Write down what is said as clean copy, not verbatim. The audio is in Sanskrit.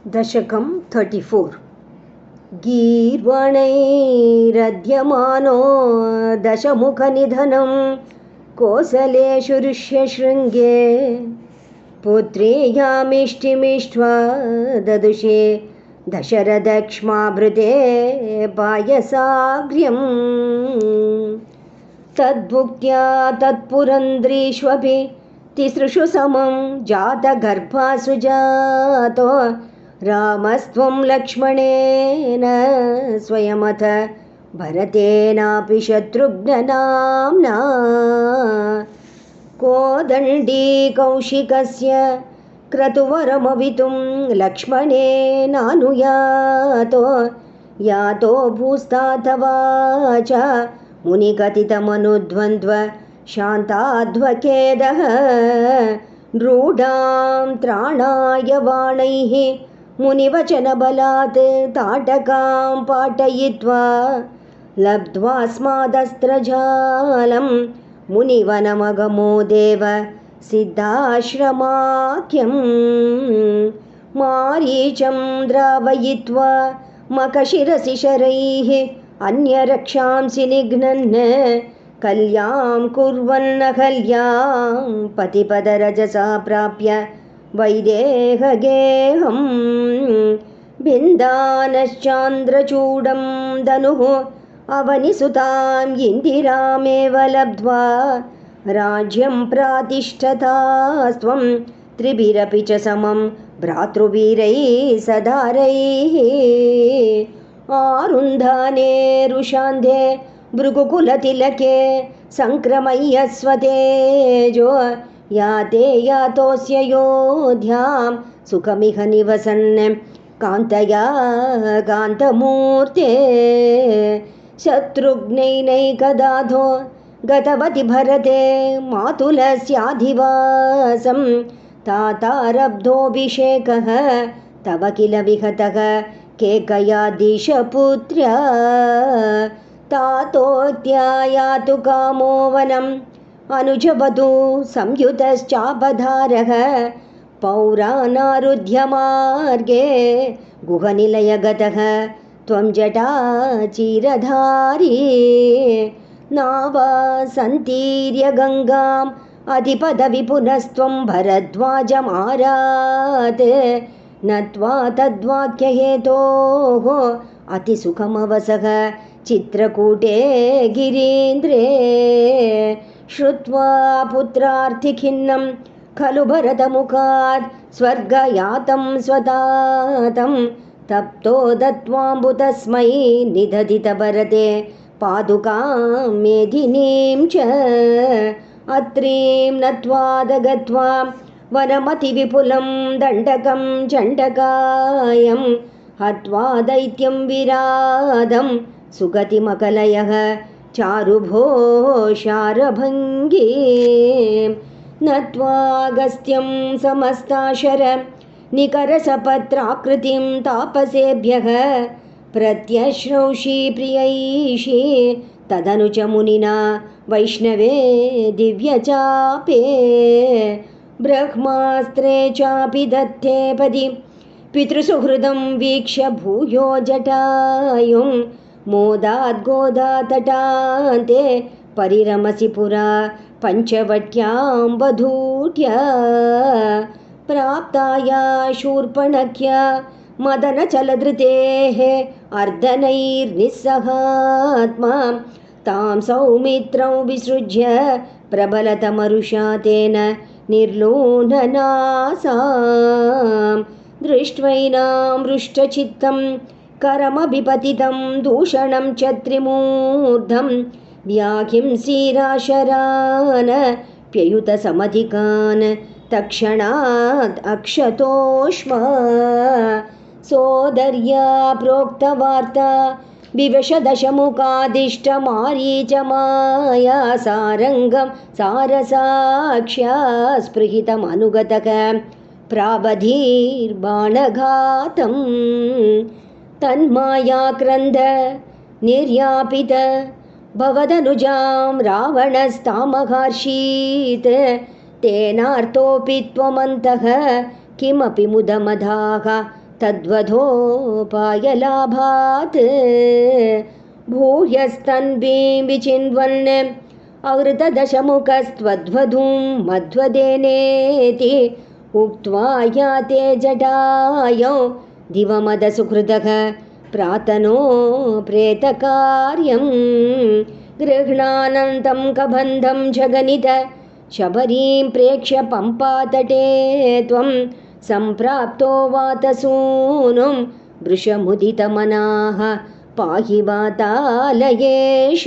दशकं 34 गीर्वाणैरद्यमानो दशमुखनिधनं कोसलेषु ऋष्यशृङ्गे पुत्र्यामिष्टिमिष्ट्वा ददुषे दशरथक्ष्माभृते पायसाग्र्यम् तद्भुक्त्या तत्पुरन्द्रीष्वपि तिसृषु समं जातगर्भासु जातो रामस्त्वं लक्ष्मणेन स्वयमथ भरतेनापि शत्रुघ्ननाम्ना कोदण्डी कौशिकस्य क्रतुवरमवितुं लक्ष्मणेनानुयातो यातो भूस्तातवाच मुनिकथितमनुद्वन्द्व शान्ताध्वखेदः रूढां त्राणाय बाणैः मुनिवचनबलात् ताटकां पाटयित्वा लब्ध्वास्मादस्त्रजालं मुनिवनमगमो देव सिद्धाश्रमाख्यं मारीचं द्रावयित्वा मखशिरसि शरैः अन्यरक्षांसि निघ्नन् कल्यां कुर्वन्नहल्यां पतिपदरजसा प्राप्य वैदेहगेहं बिन्दानश्चान्द्रचूडं धनुः अवनिसुतां इन्दिरामेव लब्ध्वा राज्यं प्रातिष्ठतास्त्वं त्रिभिरपि च समं भ्रातृवीरैः सदारैः आरुन्धाने रुषान्धे भृगुकुलतिलके सङ्क्रमय्य स्वतेजो याते यातोऽस्य योध्यां सुखमिह निवसन् कान्तया कान्तमूर्ते शत्रुघ्नैनैकदाधो गतवति भरते मातुलस्याधिवासं तातारब्धोऽभिषेकः तव किल विहतः केकयाधीशपुत्र्या तातोऽत्यायातु कामो वनम् अनुजवधू संयुतश्चापधारः पौरानारुध्यमार्गे गुहनिलयगतः त्वं जटाचिरधारी नावा सन्तीर्य गङ्गाम् अधिपदविपुनस्त्वं भरद्वाजमारात् नत्वा तद्वाक्यहेतोः अतिसुखमवसः चित्रकूटे गिरीन्द्रे श्रुत्वा पुत्रार्थिखिन्नं खलु भरतमुखात् स्वर्गयातं स्वतातं तप्तो दत्त्वाम्बुतस्मै निदधितभरते पादुकां मेदिनीं च अत्रीं नत्वादगत्वा वनमतिविपुलं दण्डकं चण्डकायं हत्वा दैत्यं विराधं सुगतिमकलयः चारुभो शारभङ्गीं नत्वागस्त्यं समस्ताशर निकरसपत्राकृतिं तापसेभ्यः प्रत्यश्रौषि प्रियैषि तदनु च मुनिना वैष्णवे दिव्यचापे ब्रह्मास्त्रे चापि दत्ते पदि पितृसुहृदं वीक्ष्य भूयो जटायुं मोदाद्गोदातटान्ते परिरमसि पुरा पञ्चवट्यां वधूट्या प्राप्ताया शूर्पणख्या मदनचलधृतेः अर्दनैर्निस्सहात्मा तां सौमित्रं विसृज्य प्रबलतमरुषा तेन निर्लूननासां दृष्ट्वैनां हृष्टचित्तं करमभिपतितं दूषणं च त्रिमूर्धं व्याहिंसीराशरान् प्ययुतसमधिकान् तत्क्षणात् अक्षतोष्मा सोदर्या प्रोक्तवार्ता विवशदशमुखादिष्टमारीचमाया सारङ्गं सारसाक्ष्या स्पृहितमनुगतः प्रावधीर्बाणघातं तन्मायाक्रन्द निर्यापित भवदनुजां रावणस्तामहर्षीत् तेनार्तोऽपि त्वमन्तः किमपि मुदमधाः तद्वधोपायलाभात् भूयस्तन्वीं विचिन्वन् अवृतदशमुखस्त्वद्वधूं मध्वदेनेति उक्त्वा याते जटायौ दिवमदसुहृदः प्रातनो प्रेतकार्यं गृह्णानन्तं कबन्धं जगनित शबरीं प्रेक्ष्य पम्पातटे त्वं सम्प्राप्तो वातसूनुं वृषमुदितमनाः पाहि वातालयेश।